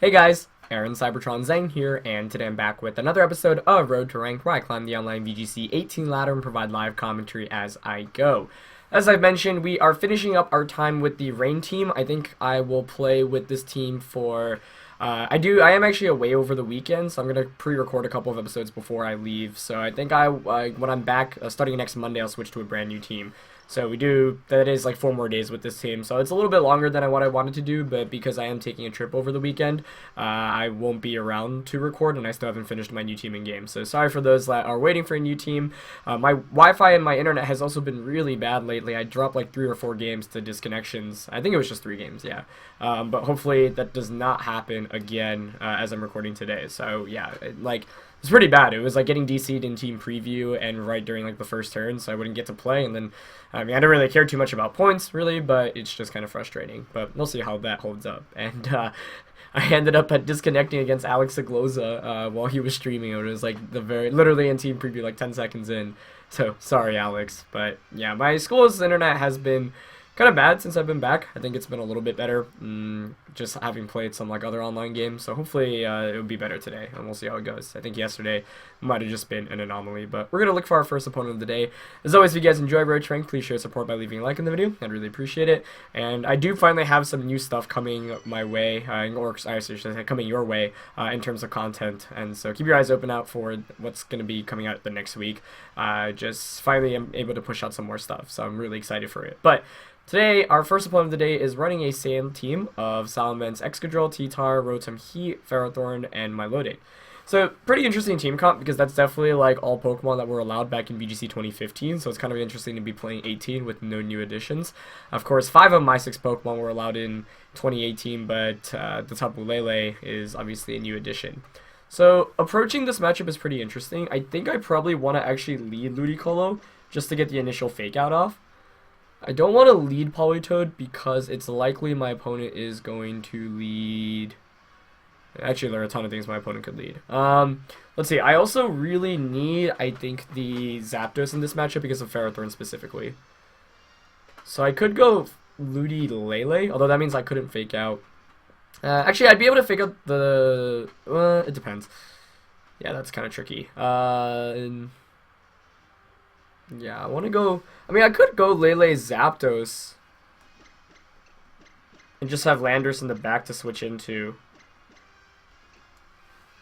Hey guys, Aaron Cybertron Zhang here, and today I'm back with another episode of Road to Rank, where I climb the online VGC 18 ladder and provide live commentary as I go. As I've mentioned, we are finishing up our time with the Rain team. I think I will play with this team for... I am actually away over the weekend, so I'm going to pre-record a couple of episodes before I leave. So I think when I'm back, starting next Monday, I'll switch to a brand new team. So that is like 4 more days with this team. So it's a little bit longer than what I wanted to do, but because I am taking a trip over the weekend, I won't be around to record, and I still haven't finished my new team in game. So sorry for those that are waiting for a new team. My Wi-Fi and my internet has also been really bad lately. I dropped like 3 or 4 games to disconnections. I think it was just 3 games, yeah. But hopefully that does not happen again as I'm recording today. So yeah, it's pretty bad. It was like getting DC'd in team preview and right during like the first turn, so I wouldn't get to play. And then, I mean, I don't really care too much about points really, but it's just kind of frustrating. But we'll see how that holds up. And I ended up disconnecting against Alex Zagloza while he was streaming. It was like literally in team preview, like 10 seconds in. So sorry, Alex. But yeah, my school's internet has been kind of bad since I've been back. I think it's been a little bit better, just having played some like other online games. So hopefully it'll be better today, and we'll see how it goes. I think yesterday might have just been an anomaly, but we're gonna look for our first opponent of the day. As always, if you guys enjoy Road to Rank, please show support by leaving a like in the video. I'd really appreciate it. And I do finally have some new stuff coming my way, or I should say coming your way, in terms of content. And so keep your eyes open out for what's gonna be coming out the next week. Just finally am able to push out some more stuff, so I'm really excited for it. But today, our first opponent of the day is running a same team of Salamence, Excadrill, T-Tar, Rotom Heat, Ferrothorn, and Milotic. So, pretty interesting team comp, because that's definitely like all Pokemon that were allowed back in VGC 2015, so it's kind of interesting to be playing 18 with no new additions. Of course, 5 of my 6 Pokemon were allowed in 2018, but the Tapu Lele is obviously a new addition. So, approaching this matchup is pretty interesting. I think I probably want to actually lead Ludicolo, just to get the initial fake out off. I don't want to lead Politoed because it's likely my opponent is going to lead... Actually, there are a ton of things my opponent could lead. Let's see. I also really need, I think, the Zapdos in this matchup because of Ferrothorn specifically. So I could go Lele, although that means I couldn't fake out. Actually, I'd be able to fake out the... it depends. Yeah, that's kind of tricky. Yeah, I want to go... I mean, I could go Lele Zapdos and just have Landorus in the back to switch into.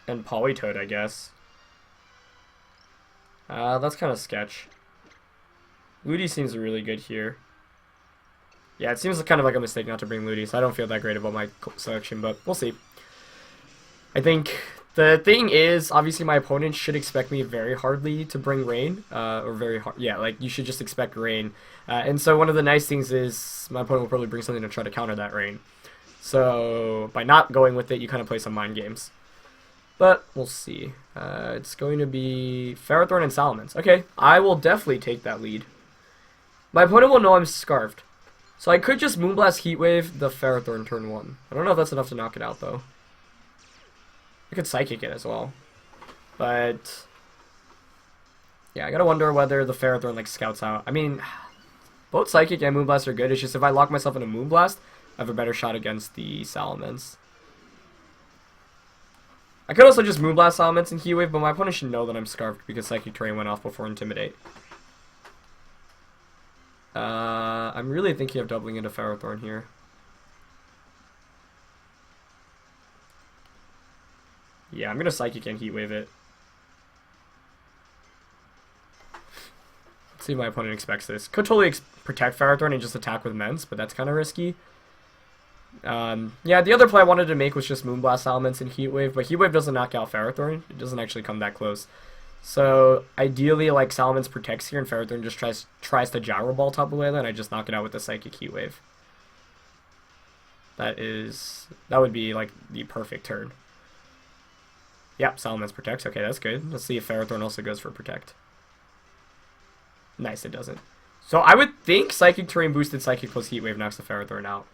And Politoed, I guess. That's kind of sketch. Ludi seems really good here. Yeah, it seems kind of like a mistake not to bring Ludi, so I don't feel that great about my selection, but we'll see. I think... The thing is, obviously my opponent should expect me very hardly to bring Rain, or very hard, yeah, like you should just expect Rain. And so one of the nice things is my opponent will probably bring something to try to counter that Rain. So by not going with it, you kind of play some mind games. But we'll see. It's going to be Ferrothorn and Salamence. Okay, I will definitely take that lead. My opponent will know I'm Scarfed. So I could just Moonblast Heat Wave the Ferrothorn turn 1. I don't know if that's enough to knock it out though. I could Psychic it as well. But yeah, I gotta wonder whether the Ferrothorn like scouts out. I mean, both Psychic and Moonblast are good. It's just if I lock myself in a Moonblast, I have a better shot against the Salamence. I could also just Moonblast Salamence and Heat Wave, but my opponent should know that I'm Scarfed because Psychic Terrain went off before Intimidate. I'm really thinking of doubling into Ferrothorn here. Yeah, I'm gonna Psychic and Heat Wave it. Let's see if my opponent expects this. Could totally protect Ferrothorn and just attack with Mence, but that's kind of risky. Yeah, the other play I wanted to make was just Moonblast Salamence and Heat Wave, but Heat Wave doesn't knock out Ferrothorn. It doesn't actually come that close. So, ideally, like, Salamence protects here, and Ferrothorn just tries to Gyro Ball Tapu Lele, and I just knock it out with the Psychic Heat Wave. That would be, like, the perfect turn. Yep, Salamence protects. Okay, that's good. Let's see if Ferrothorn also goes for protect. Nice, it doesn't. So I would think Psychic Terrain boosted Psychic plus Heat Wave knocks the Ferrothorn out.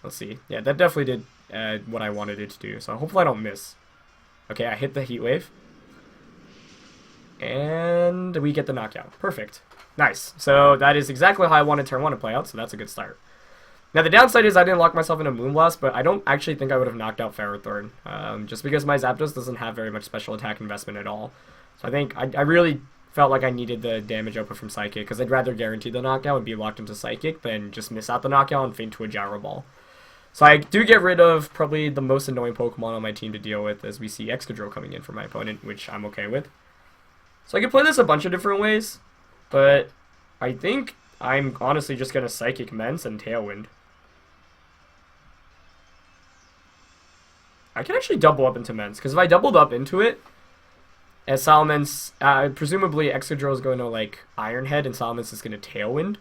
Let's see. Yeah, that definitely did what I wanted it to do. So hopefully I don't miss. Okay, I hit the Heat Wave. And we get the knockout. Perfect. Nice. So that is exactly how I wanted turn 1 to play out, so that's a good start. Now, the downside is I didn't lock myself in a Moonblast, but I don't actually think I would have knocked out Ferrothorn, just because my Zapdos doesn't have very much special attack investment at all. So I think I really felt like I needed the damage output from Psychic, because I'd rather guarantee the knockout and be locked into Psychic than just miss out the knockout and faint to a Gyro Ball. So I do get rid of probably the most annoying Pokemon on my team to deal with, as we see Excadrill coming in for my opponent, which I'm okay with. So I can play this a bunch of different ways, but I think I'm honestly just going to Psychic Mence and Tailwind. I can actually double up into Mence, because if I doubled up into it, as Salamence, presumably Excadrill is going to, like, Iron Head, and Salamence is going to Tailwind.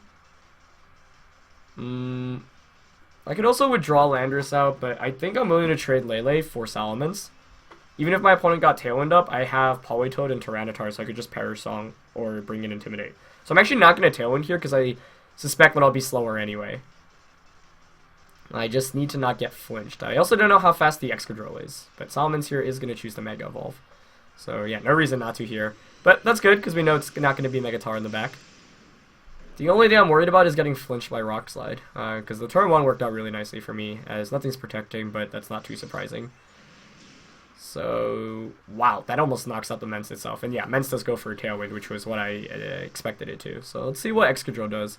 I could also withdraw Landorus out, but I think I'm willing to trade Lele for Salamence. Even if my opponent got Tailwind up, I have Politoed and Tyranitar, so I could just Perish Song or bring in Intimidate. So I'm actually not going to Tailwind here, because I suspect that I'll be slower anyway. I just need to not get flinched. I also don't know how fast the Excadrill is, but Salamence here is going to choose the Mega Evolve. So yeah, no reason not to here. But that's good, because we know it's not going to be Megatar in the back. The only thing I'm worried about is getting flinched by Rock Slide, because the turn 1 worked out really nicely for me, as nothing's protecting, but that's not too surprising. So, wow, that almost knocks out the Mence itself. And yeah, Mence does go for a Tailwind, which was what I expected it to. So let's see what Excadrill does.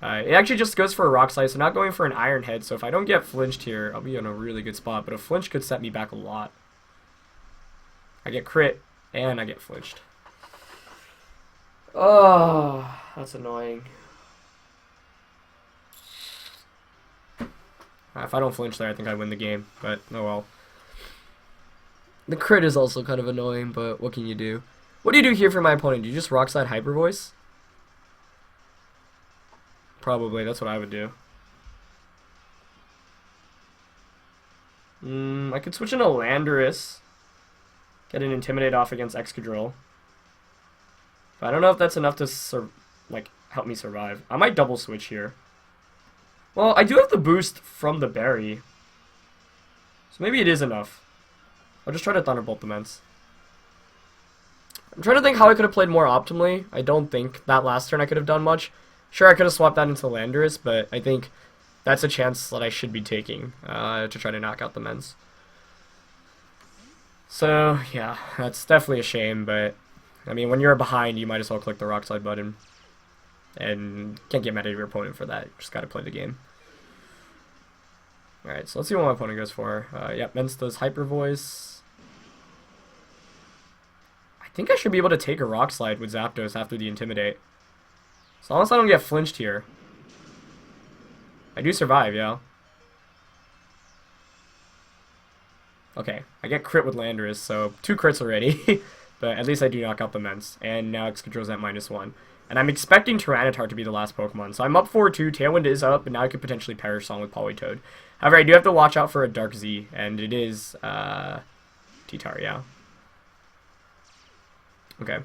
It actually just goes for a Rock Slide, so not going for an Iron Head. So if I don't get flinched here, I'll be in a really good spot. But a flinch could set me back a lot. I get crit, and I get flinched. Oh, that's annoying. If I don't flinch there, I think I win the game. But, oh well. The crit is also kind of annoying, but what can you do? What do you do here for my opponent? Do you just Rock Slide Hyper Voice? Probably, that's what I would do. I could switch into Landorus. Get an Intimidate off against Excadrill. But I don't know if that's enough to help me survive. I might double switch here. Well, I do have the boost from the berry. So maybe it is enough. I'll just try to Thunderbolt the Mence. I'm trying to think how I could have played more optimally. I don't think that last turn I could have done much. Sure, I could have swapped that into Landorus, but I think that's a chance that I should be taking to try to knock out the Mence. So, yeah, that's definitely a shame, but I mean, when you're behind, you might as well click the Rock Slide button. And can't get mad at your opponent for that. Just gotta play the game. Alright, so let's see what my opponent goes for. Yep, Mence does Hyper Voice. I think I should be able to take a Rock Slide with Zapdos after the Intimidate. As long as I don't get flinched here. I do survive, yeah. Okay, I get crit with Landorus, so 2 crits already. But at least I do knock out the Mence. And now Excadrill's at -1. And I'm expecting Tyranitar to be the last Pokemon. So I'm up 4-2, Tailwind is up, and now I could potentially Perish Song with Politoed. However, I do have to watch out for a Dark Z, and it is T-Tar, yeah. Okay.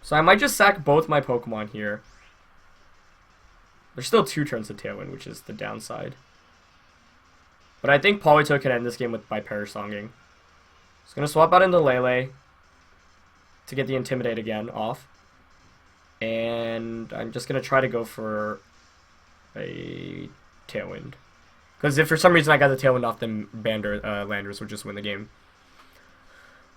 So I might just sack both my Pokemon here. There's still 2 turns of Tailwind, which is the downside. But I think Politoed can end this game by Perish Songing. Just gonna swap out into Lele to get the Intimidate again off. And I'm just gonna try to go for a Tailwind. Because if for some reason I got the Tailwind off, then Landorus would just win the game.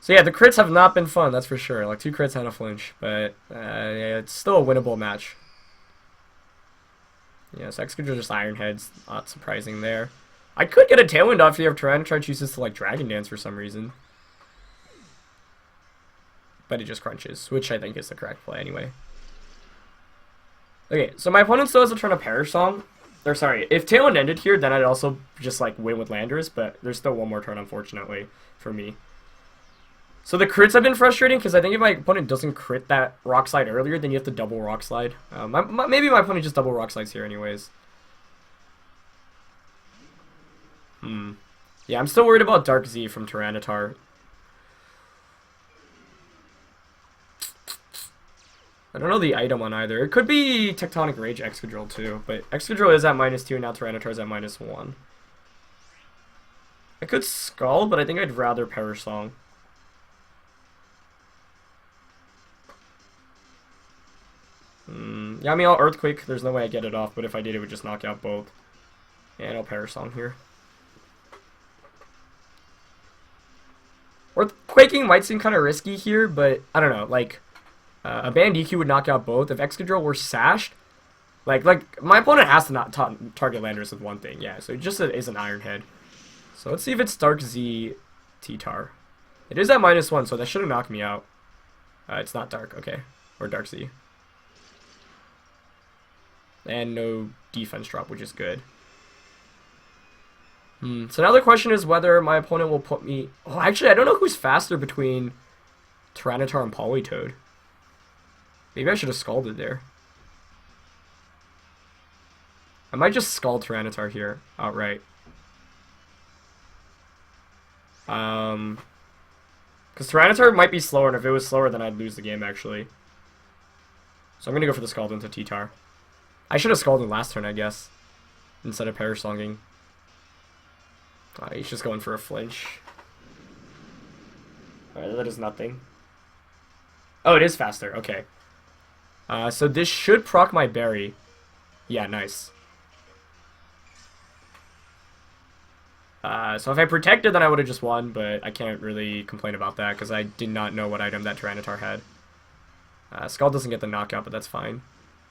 So yeah, the crits have not been fun, that's for sure. Like 2 crits and a flinch, but yeah, it's still a winnable match. Yeah, so Excadrill just Iron Heads, not surprising there. I could get a Tailwind off here if Tyranitar chooses to like Dragon Dance for some reason. But it just crunches, which I think is the correct play anyway. Okay, so my opponent still has a turn of Perish Song. Or sorry, if Tailwind ended here, then I'd also just like win with Landorus, but there's still one more turn, unfortunately, for me. So the crits have been frustrating, because I think if my opponent doesn't crit that Rock Slide earlier, then you have to double Rock Slide. Maybe my opponent just double Rock Slides here anyways. Yeah, I'm still worried about Dark Z from Tyranitar. I don't know the item on either. It could be Tectonic Rage Excadrill too, but Excadrill is at -2, now Tyranitar's at -1. I could Scald, but I think I'd rather Perish Song. Yeah, I mean, I'll Earthquake. There's no way I get it off, but if I did, it would just knock out both. And I'll Perish Song here. Earthquaking might seem kind of risky here, but I don't know. Like, a Band EQ would knock out both. If Excadrill were sashed, like my opponent has to not target Landorus with one thing. Yeah, so it just is an Iron Head. So let's see if it's Dark Z T-Tar. It is at -1, so that should have knocked me out. It's not Dark, okay. Or Dark Z. And no defense drop, which is good. So now the question is whether my opponent will put me... Oh, actually, I don't know who's faster between Tyranitar and Politoed. Maybe I should have Scalded there. I might just Scald Tyranitar here outright. Because Tyranitar might be slower, and if it was slower, then I'd lose the game, actually. So I'm going to go for the Scald into T-Tar. I should have Scalded last turn, I guess, instead of Perish Songing. He's just going for a flinch. Alright, that is nothing. Oh, it is faster. Okay. So this should proc my berry. Yeah, nice. So if I protected, then I would have just won, but I can't really complain about that because I did not know what item that Tyranitar had. Skull doesn't get the knockout, but that's fine.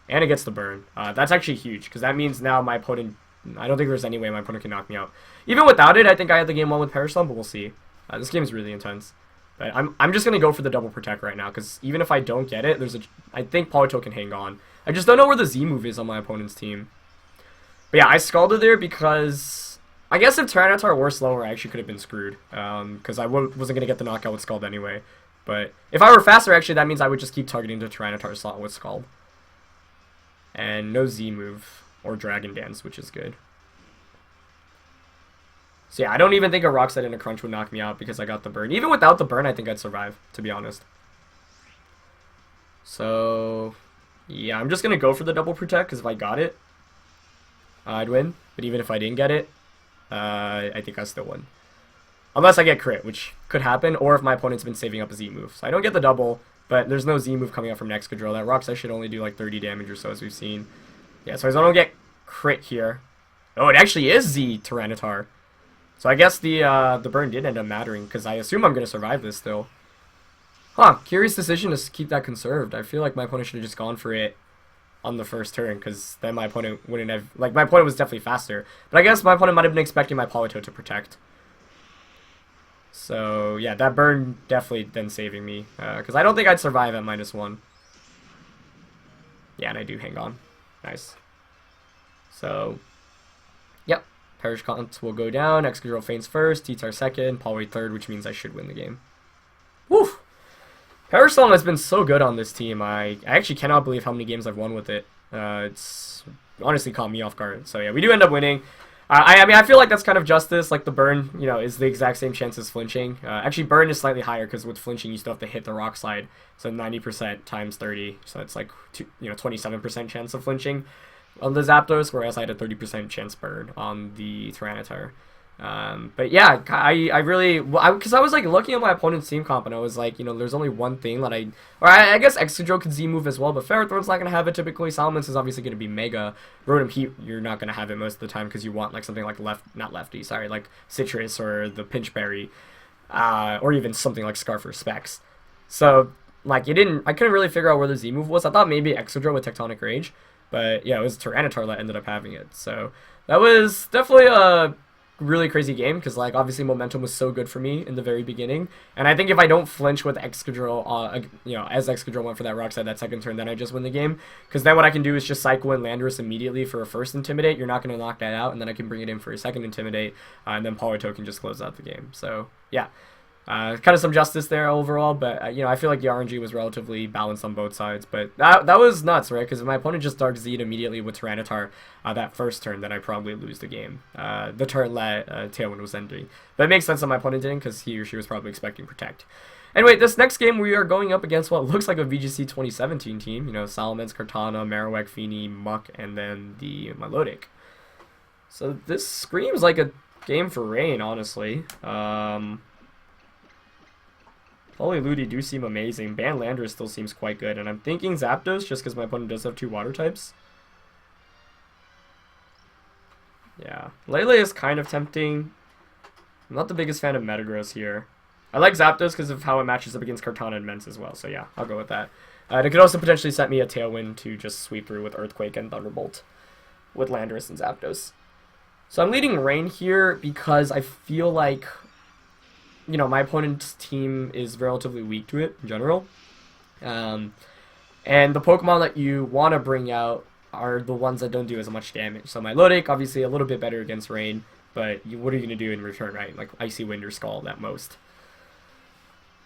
And it gets the burn. That's actually huge because that means now my opponent... I don't think there's any way my opponent can knock me out. Even without it, I think I had the game won with Perish Song, but we'll see. This game is really intense. But I'm just going to go for the double protect right now, because even if I don't get it, I think Politoed can hang on. I just don't know where the Z move is on my opponent's team. But yeah, I Scalded there because... I guess if Tyranitar were slower, I actually could have been screwed. Because I wasn't going to get the knockout with Scald anyway. But if I were faster, actually, that means I would just keep targeting the Tyranitar slot with Scald. And no Z move. Or Dragon Dance, which is good. So yeah, I don't even think a Rock Slide and a Crunch would knock me out because I got the burn. Even without the burn, I think I'd survive, to be honest. So, yeah, I'm just going to go for the double protect because if I got it, I'd win. But even if I didn't get it, I think I still win. Unless I get crit, which could happen, or if my opponent's been saving up a Z move. So I don't get the double, but there's no Z move coming out from next control. That Rock Slide should only do like 30 damage or so, as we've seen. Yeah, so I don't get crit here. Oh, it actually is Z Tyranitar. So I guess the burn did end up mattering, because I assume I'm going to survive this still. Huh, curious decision to keep that conserved. I feel like my opponent should have just gone for it on the first turn, because then my opponent wouldn't have... Like, my opponent was definitely faster. But I guess my opponent might have been expecting my Politoed to protect. So, yeah, that burn definitely then saving me, because I don't think I'd survive at -1. Yeah, and I do hang on. Nice. So, yep. Perish Song will go down. Excadrill faints first. T-Tar second. Politoed third, which means I should win the game. Woo! Perish Song has been so good on this team. I actually cannot believe how many games I've won with it. It's honestly caught me off guard. So yeah, we do end up winning. I mean, I feel like that's kind of justice. Like the burn, you know, is the exact same chance as flinching. Actually, burn is slightly higher because with flinching, you still have to hit the Rock Slide. So 90% times 30. So it's like 27% chance of flinching on the Zapdos, whereas I had a 30% chance burn on the Tyranitar. But yeah, I really, because I was like looking at my opponent's team comp and I was like, there's only one thing that I guess Excadrill could Z move as well, but Ferrothorn's not going to have it typically. Salamence is obviously going to be Mega. Rotom Heat, you're not going to have it most of the time because you want like something like like Citrus or the Pinchberry, or even something like Scarf or Specs. So like I couldn't really figure out where the Z move was. I thought maybe Excadrill with Tectonic Rage, but yeah, it was Tyranitar that ended up having it. So that was definitely a really crazy game because like obviously momentum was so good for me in the very beginning, and I think if I don't flinch with Excadrill, as Excadrill went for that Rock Slide that second turn, then I just win the game, because then what I can do is just cycle in Landorus immediately for a first Intimidate. You're not going to knock that out, and then I can bring it in for a second Intimidate, and then Politoed can just close out the game. So yeah, kind of some justice there overall, but I feel like the RNG was relatively balanced on both sides. But that was nuts, right? Because if my opponent just Dark Z'd immediately with Tyranitar that first turn, then I probably lose the game. The turn that Tailwind was ending. But it makes sense that my opponent didn't, because he or she was probably expecting Protect. Anyway, this next game we are going up against what looks like a VGC 2017 team. Salamence, Kartana, Marowak, Feeny, Muck, and then the Milotic. So this screams like a game for Rain, honestly. Polyludi do seem amazing. Ban Landorus still seems quite good, and I'm thinking Zapdos just because my opponent does have 2 water types. Yeah, Lele is kind of tempting. I'm not the biggest fan of Metagross here. I like Zapdos because of how it matches up against Kartana and Mence as well, so yeah, I'll go with that. It could also potentially set me a Tailwind to just sweep through with Earthquake and Thunderbolt with Landorus and Zapdos. So I'm leading Rain here because I feel like, you know, my opponent's team is relatively weak to it in general. And the Pokemon that you want to bring out are the ones that don't do as much damage. So my Milotic, obviously a little bit better against Rain, but what are you going to do in return, right? Like Icy Wind or Scald at most.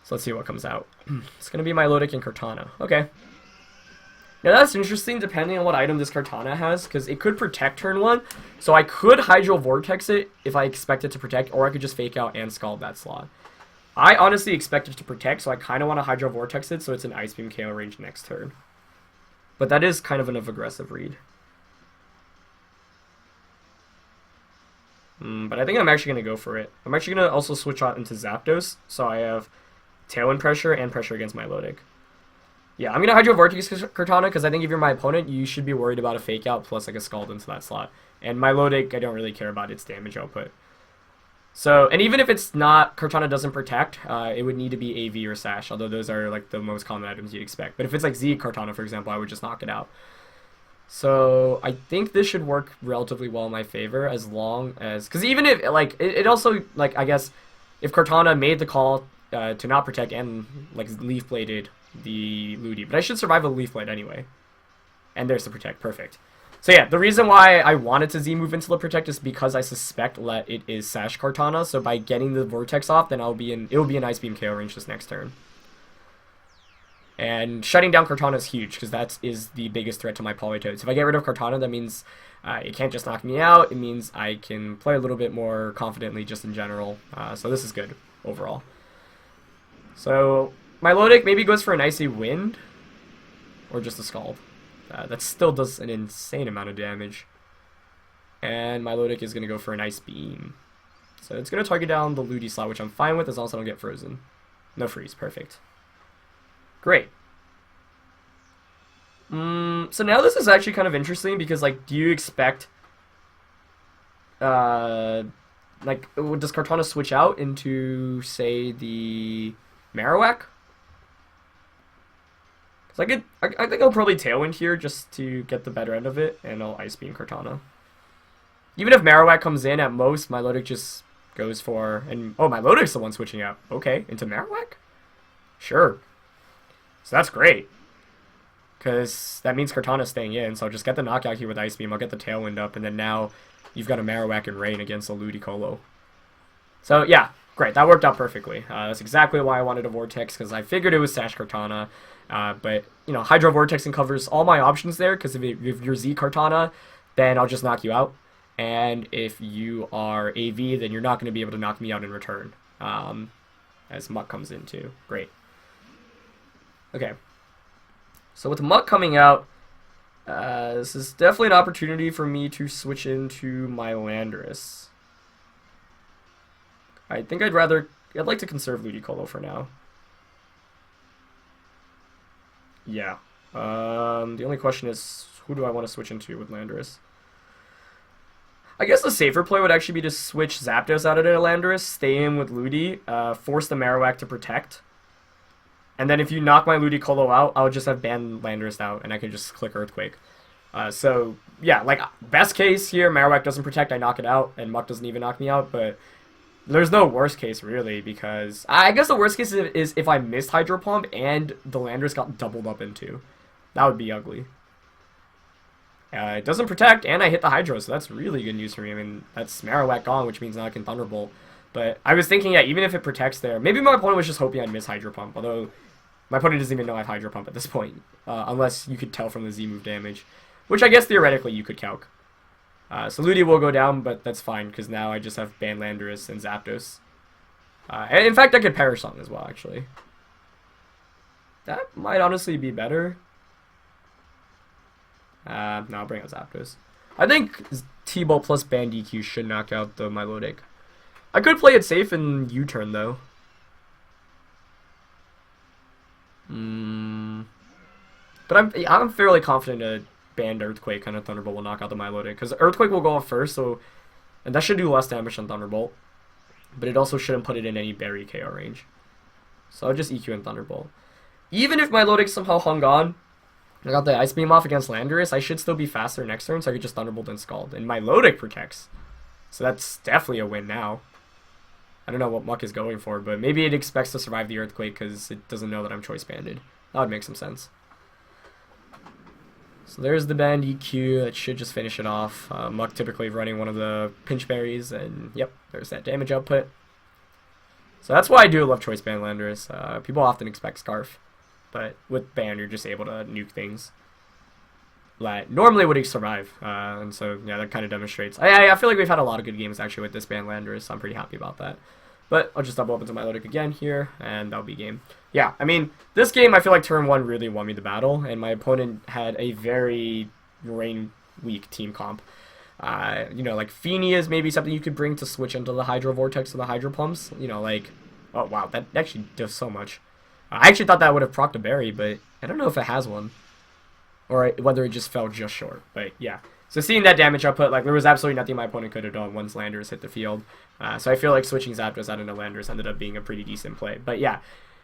So let's see what comes out. It's going to be my Milotic and Kartana. Okay. Now that's interesting depending on what item this Kartana has, because it could protect turn 1. So I could Hydro Vortex it if I expect it to protect, or I could just Fake Out and Scald that slot. I honestly expect it to protect, so I kind of want to Hydro Vortex it so it's an Ice Beam KO range next turn. But that is kind of an aggressive read. But I think I'm actually going to go for it. I'm actually going to also switch out into Zapdos, so I have Tailwind pressure and pressure against my Milotic. Yeah, I'm going to Hydro Vortex Kartana because I think if you're my opponent, you should be worried about a Fake Out plus like a Scald into that slot. And my Milotic, I don't really care about its damage output. So, and even if it's not, Kartana doesn't protect, it would need to be AV or Sash, although those are like the most common items you'd expect. But if it's like Z Kartana, for example, I would just knock it out. So, I think this should work relatively well in my favor as long as, because even if, like, it also, like, I guess, if Kartana made the call to not protect and, like, Leaf Bladed the Ludi, but I should survive a Leaf Blade anyway. And there's the protect, perfect. So yeah, the reason why I wanted to Z move into the protect is because I suspect that it is Sash Kartana, so by getting the Vortex off, then it'll be an Ice Beam KO range this next turn. And shutting down Kartana is huge, because that is the biggest threat to my Politoed. So if I get rid of Kartana, that means it can't just knock me out, it means I can play a little bit more confidently just in general. So this is good, overall. So my Milotic maybe goes for an Icy Wind, or just a Scald. That still does an insane amount of damage. And my Milotic is going to go for an Ice Beam. So it's going to target down the Ludi slot, which I'm fine with as long as I don't get frozen. No freeze, perfect. Great. So now this is actually kind of interesting because, like, do you expect, like, does Kartana switch out into, say, the Marowak? Because I think I'll probably Tailwind here just to get the better end of it, and I'll Ice Beam Kartana. Even if Marowak comes in, at most, my Milotic just goes for, and, oh, my Milotic's the one switching out. Okay, into Marowak? Sure. So that's great. Because that means Kartana's staying in, so I'll just get the knockout here with Ice Beam, I'll get the Tailwind up, and then now you've got a Marowak and Rain against a Ludicolo. So, yeah, great, that worked out perfectly. That's exactly why I wanted a Vortex, because I figured it was Sash Kartana. But, you know, Hydro Vortexing covers all my options there, because if you're Z Kartana, then I'll just knock you out. And if you are AV, then you're not going to be able to knock me out in return. As Muck comes in too. Great. Okay. So with Muck coming out, this is definitely an opportunity for me to switch into my Landorus. I think I'd like to conserve Ludicolo for now. Yeah. The only question is, who do I want to switch into with Landorus? I guess the safer play would actually be to switch Zapdos out of Landorus, stay in with Ludi, force the Marowak to protect. And then if you knock my Ludicolo out, I'll just have banned Landorus out, and I can just click Earthquake. So, yeah, like, best case here, Marowak doesn't protect, I knock it out, and Muck doesn't even knock me out, but there's no worst case, really, because I guess the worst case is if I missed Hydro Pump and the Landorus got doubled up into. That would be ugly. It doesn't protect, and I hit the Hydro, so that's really good news for me. I mean, that's Marowak gone, which means now I can Thunderbolt. But I was thinking, yeah, even if it protects there, maybe my opponent was just hoping I'd miss Hydro Pump, although my opponent doesn't even know I have Hydro Pump at this point, unless you could tell from the Z-move damage, which I guess theoretically you could calc. So Ludi will go down, but that's fine, because now I just have Ban Landorus and Zapdos. And in fact, I could Perish Song as well, actually. That might honestly be better. No, I'll bring out Zapdos. I think T-Bolt plus Ban DQ should knock out the Milotic. I could play it safe and U-turn, though. But I'm fairly confident a banned Earthquake and a Thunderbolt will knock out the Milotic, because Earthquake will go off first, and that should do less damage than Thunderbolt, but it also shouldn't put it in any Berry KO range. So I'll just EQ and Thunderbolt. Even if Milotic somehow hung on, I got the Ice Beam off against Landorus, I should still be faster next turn, so I could just Thunderbolt and Scald. And Milotic protects. So that's definitely a win now. I don't know what Muck is going for, but maybe it expects to survive the Earthquake because it doesn't know that I'm choice banded. That would make some sense. So there's the banned EQ. That should just finish it off. Muck typically running one of the pinch berries, and yep, there's that damage output. So that's why I do love choice band Landorus. People often expect Scarf, but with ban you're just able to nuke things that normally would survive. And so yeah, that kind of demonstrates. I feel like we've had a lot of good games actually with this ban Landorus, so I'm pretty happy about that. But I'll just double up into Milotic again here, and that'll be game. Yeah, I mean, this game I feel like turn 1 really won me the battle, and my opponent had a very rain-weak team comp. You know, like Feeny is maybe something you could bring to switch into the Hydro Vortex or the Hydro Pumps. You know, like, oh wow, that actually does so much. I actually thought that would have procced a berry, but I don't know if it has one. Or whether it just fell just short, but yeah. So seeing that damage output, like, there was absolutely nothing my opponent could have done once Landorus hit the field. So I feel like switching Zapdos out into Landorus ended up being a pretty decent play. But yeah,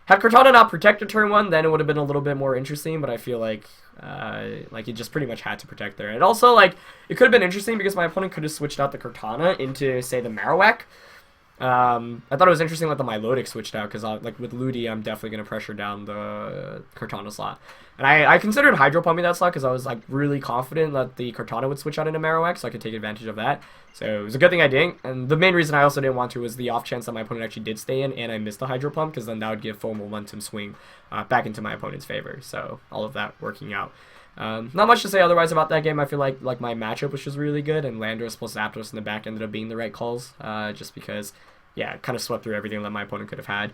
had Cortana not protected turn 1, then it would have been a little bit more interesting, but I feel like it just pretty much had to protect there. And also, like, it could have been interesting because my opponent could have switched out the Cortana into, say, the Marowak. I thought it was interesting that the Milotic switched out, because like with Ludi, I'm definitely going to pressure down the Cortana slot. And I considered Hydro Pumping that slot because I was like really confident that the Cortana would switch out into Marowak, so I could take advantage of that. So it was a good thing I didn't. And the main reason I also didn't want to was the off chance that my opponent actually did stay in and I missed the Hydro Pump, because then that would give full momentum swing back into my opponent's favor. So all of that working out. Not much to say otherwise about that game. I feel like my matchup was just really good, and Landorus plus Zapdos in the back ended up being the right calls, just because, yeah, it kind of swept through everything that my opponent could have had.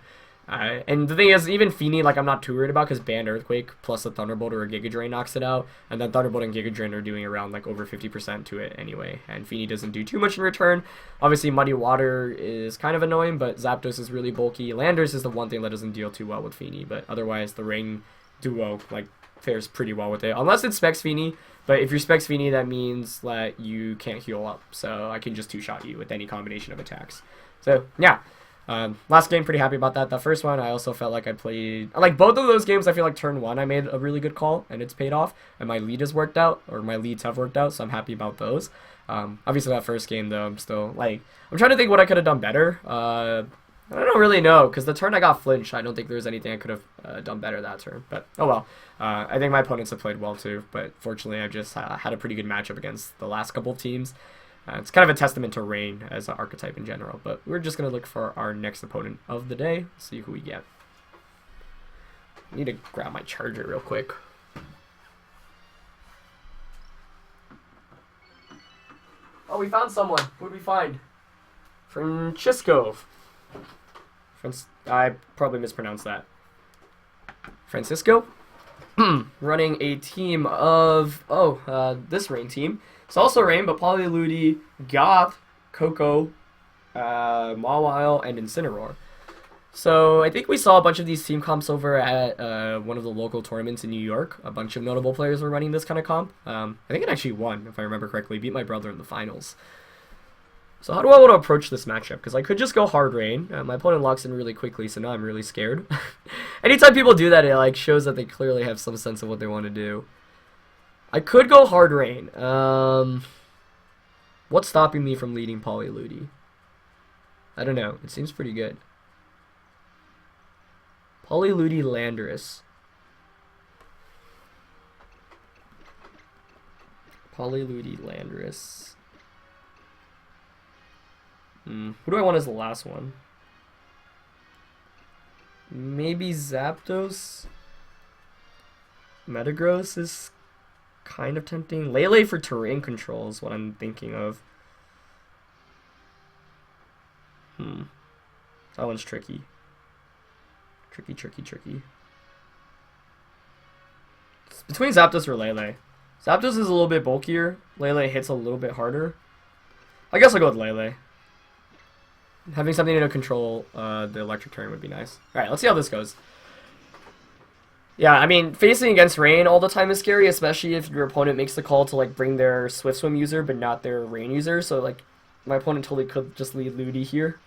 And the thing is, even Feeny, like, I'm not too worried about, because Banned Earthquake plus a Thunderbolt or a Giga Drain knocks it out, and then Thunderbolt and Giga Drain are doing around, like, over 50% to it anyway, and Feeny doesn't do too much in return. Obviously, Muddy Water is kind of annoying, but Zapdos is really bulky. Landorus is the one thing that doesn't deal too well with Feeny, but otherwise, the Rain duo, like, fares pretty well with it, unless it specs Feeny. But if you're specs Feeny, that means that you can't heal up, so I can just two-shot you with any combination of attacks. So, yeah. Last game, pretty happy about that. The first one, I also felt like I played... Like, both of those games, I feel like turn 1, I made a really good call, and it's paid off. And my lead has worked out, or my leads have worked out, so I'm happy about those. Obviously, that first game, though, I'm still, like... I'm trying to think what I could have done better. I don't really know, because the turn I got flinched, I don't think there was anything I could have done better that turn. But, oh well. I think my opponents have played well, too. But, fortunately, I just had a pretty good matchup against the last couple of teams. It's kind of a testament to Rain as an archetype in general, but we're just going to look for our next opponent of the day, see who we get. I need to grab my charger real quick. Oh, we found someone. Who did we find? Francisco. I probably mispronounced that. Francisco? Running a team of, this Rain team. It's also Rain, but Polyludi, Goth, Coco, Mawile, and Incineroar. So I think we saw a bunch of these team comps over at one of the local tournaments in New York. A bunch of notable players were running this kind of comp. I think it actually won, if I remember correctly. Beat my brother in the finals. So how do I want to approach this matchup? Because I could just go hard Rain. My opponent locks in really quickly, so now I'm really scared. Anytime people do that, it like shows that they clearly have some sense of what they want to do. I could go hard Rain. What's stopping me from leading Polyludi? I don't know. It seems pretty good. Polyludi Landorus. Polyludi Landorus. Who do I want as the last one? Maybe Zapdos? Metagross is kind of tempting. Lele for terrain control is what I'm thinking of. That one's tricky. Tricky. It's between Zapdos or Lele. Zapdos is a little bit bulkier. Lele hits a little bit harder. I guess I'll go with Lele. Having something to control the electric terrain would be nice. Alright, let's see how this goes. Yeah, I mean, facing against Rain all the time is scary, especially if your opponent makes the call to like bring their Swift Swim user, but not their Rain user. So like, my opponent totally could just lead Ludi here,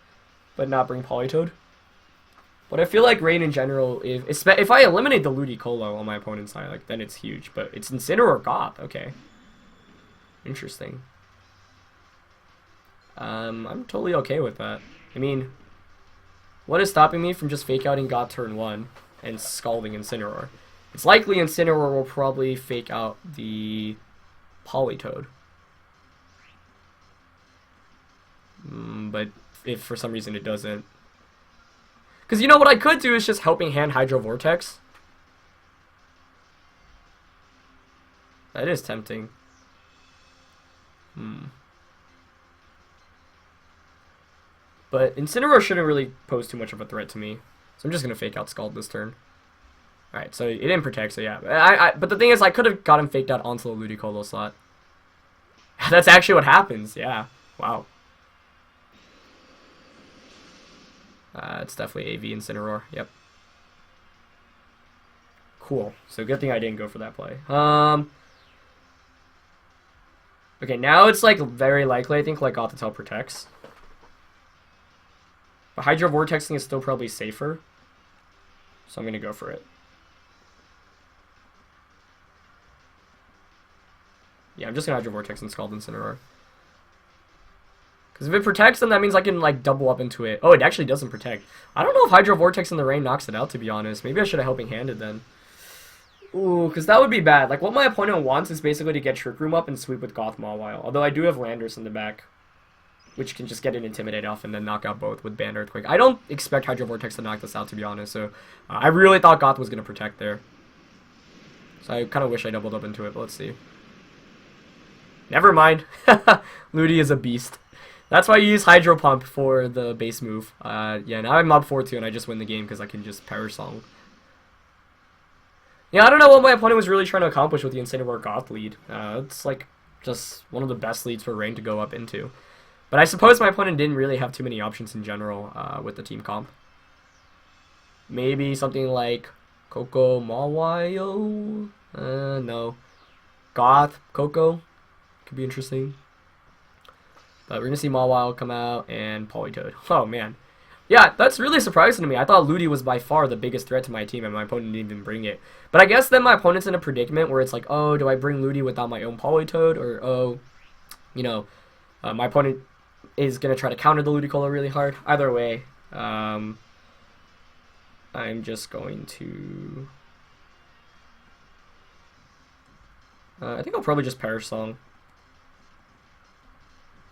but not bring Politoed. But I feel like Rain in general, if I eliminate the Ludi Colo on my opponent's side, like then it's huge. But it's Incineroar or Goth. Okay, interesting. I'm totally okay with that. I mean, what is stopping me from just fake outing Goth turn 1 and scalding Incineroar? It's likely Incineroar will probably fake out the Politoed. But if for some reason it doesn't. Because you know what I could do is just Helping Hand Hydro Vortex. That is tempting. But Incineroar shouldn't really pose too much of a threat to me. So I'm just going to fake out Scald this turn. Alright, so it didn't protect, so yeah. But the thing is, I could have got him faked out onto the Ludicolo slot. That's actually what happens, yeah. Wow. It's definitely AV Incineroar, yep. Cool. So good thing I didn't go for that play. Okay, now it's like very likely, I think, like Gothitelle protects. But Hydro Vortexing is still probably safer. So I'm going to go for it. Yeah, I'm just going to Hydro Vortex and Scald Incineroar. Because if it protects, then that means I can, like, double up into it. Oh, it actually doesn't protect. I don't know if Hydro Vortex in the rain knocks it out, to be honest. Maybe I should have Helping Handed then. Ooh, because that would be bad. Like, what my opponent wants is basically to get Trick Room up and sweep with Goth Mawile. Although I do have Landorus in the back, which can just get an Intimidate off and then knock out both with Band Earthquake. I don't expect Hydro Vortex to knock this out, to be honest. So I really thought Goth was going to protect there. So I kind of wish I doubled up into it, but let's see. Never mind. Ludi is a beast. That's why you use Hydro Pump for the base move. Yeah, now I'm Mob 4-2 and I just win the game because I can just Perish Song. Yeah, I don't know what my opponent was really trying to accomplish with the Incineroar Goth lead. It's like just one of the best leads for Rain to go up into. But I suppose my opponent didn't really have too many options in general with the team comp. Maybe something like Coco Mawile? No. Goth, Coco. Could be interesting. But we're going to see Mawile come out and Politoed. Oh, man. Yeah, that's really surprising to me. I thought Ludi was by far the biggest threat to my team, and my opponent didn't even bring it. But I guess then my opponent's in a predicament where it's like, oh, do I bring Ludi without my own Politoed? Or, oh, you know, my opponent is going to try to counter the Ludicolo really hard. Either way, I'm just going to... I think I'll probably just Perish Song.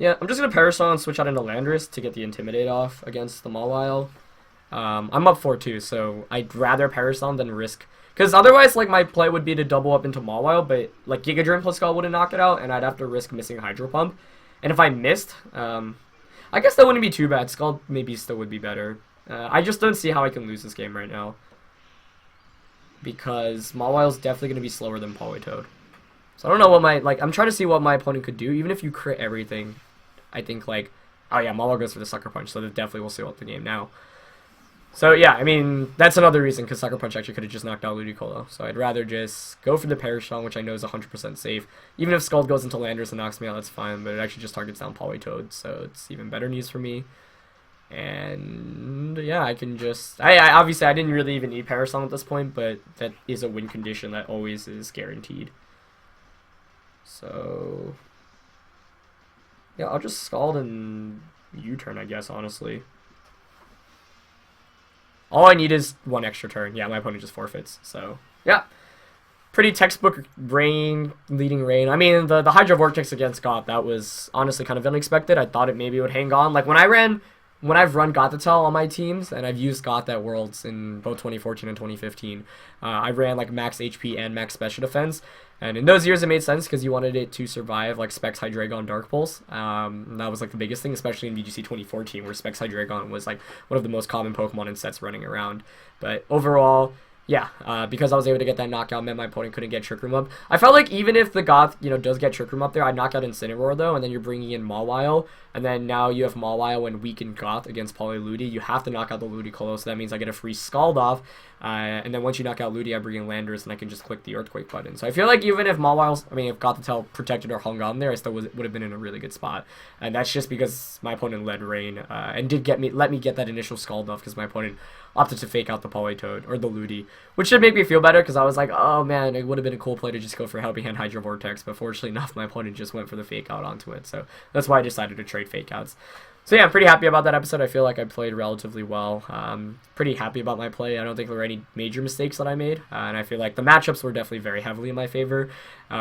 Yeah, I'm just going to Perish Song and switch out into Landorus to get the Intimidate off against the Mawile. I'm up 4-2, so I'd rather Perish Song than risk... Because otherwise, like, my play would be to double up into Mawile, but, like, Giga Drain plus Scald wouldn't knock it out, and I'd have to risk missing Hydro Pump. And if I missed, I guess that wouldn't be too bad. Scald maybe still would be better. I just don't see how I can lose this game right now. Because Mawile's definitely going to be slower than Politoed. So I don't know what my... Like, I'm trying to see what my opponent could do. Even if you crit everything, I think, like... Oh, yeah, Mawile goes for the Sucker Punch, so that definitely will seal up the game now. So, yeah, I mean, that's another reason, because Sucker Punch actually could have just knocked out Ludicolo. So I'd rather just go for the Perish Song, which I know is 100% safe. Even if Scald goes into Landorus and knocks me out, that's fine, but it actually just targets down Politoed, so it's even better news for me. And, yeah, I can just... obviously, I didn't really even need Perish Song at this point, but that is a win condition that always is guaranteed. So... yeah, I'll just Scald and U-turn, I guess, honestly. All I need is one extra turn. Yeah, my opponent just forfeits. So, yeah. Pretty textbook Rain, leading Rain. I mean, the Hydro Vortex against Goth, that was honestly kind of unexpected. I thought it maybe would hang on. Like, when I've run Gothitelle on my teams, and I've used Goth at Worlds in both 2014 and 2015, I ran, like, max HP and max special defense. And in those years, it made sense because you wanted it to survive, like, Specs Hydreigon Dark Pulse. And that was, like, the biggest thing, especially in VGC 2014, where Specs Hydreigon was, like, one of the most common Pokemon in sets running around. But overall, Yeah, because I was able to get that knockout, meant my opponent couldn't get Trick Room up. I felt like even if the Goth, does get Trick Room up there, I'd knock out Incineroar though, and then you're bringing in Mawile, and then now you have Mawile and weakened Goth against Polyludi. You have to knock out the Ludicolo, so that means I get a free Scald off, and then once you knock out Ludi, I bring in Landorus, and I can just click the Earthquake button. So I feel like even if if Gothitelle protected or hung on there, I still would have been in a really good spot, and that's just because my opponent led Rain, and did let me get that initial Scald off because my opponent opted to fake out the Politoed or the Ludi, which should make me feel better because I was like, oh man, it would have been a cool play to just go for Helping Hand Hydro Vortex, but fortunately enough, my opponent just went for the fake out onto it, so that's why I decided to trade fake outs. So yeah, I'm pretty happy about that episode. I feel like I played relatively well. Pretty happy about my play. I don't think there were any major mistakes that I made, and I feel like the matchups were definitely very heavily in my favor,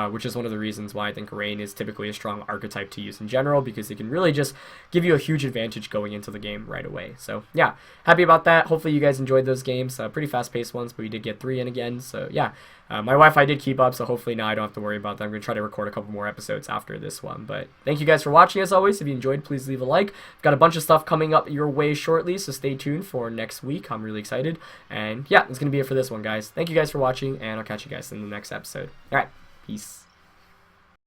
which is one of the reasons why I think Rain is typically a strong archetype to use in general, because it can really just give you a huge advantage going into the game right away. So yeah, happy about that. Hopefully you guys enjoyed those games. Pretty fast-paced ones, but we did get 3 in again. So yeah, my Wi-Fi did keep up, so hopefully now I don't have to worry about that. I'm going to try to record a couple more episodes after this one. But thank you guys for watching as always. If you enjoyed, please leave a like. I've got a bunch of stuff coming up your way shortly, so stay tuned for next week. I'm really excited. And yeah, that's going to be it for this one, guys. Thank you guys for watching, and I'll catch you guys in the next episode. Alright, peace.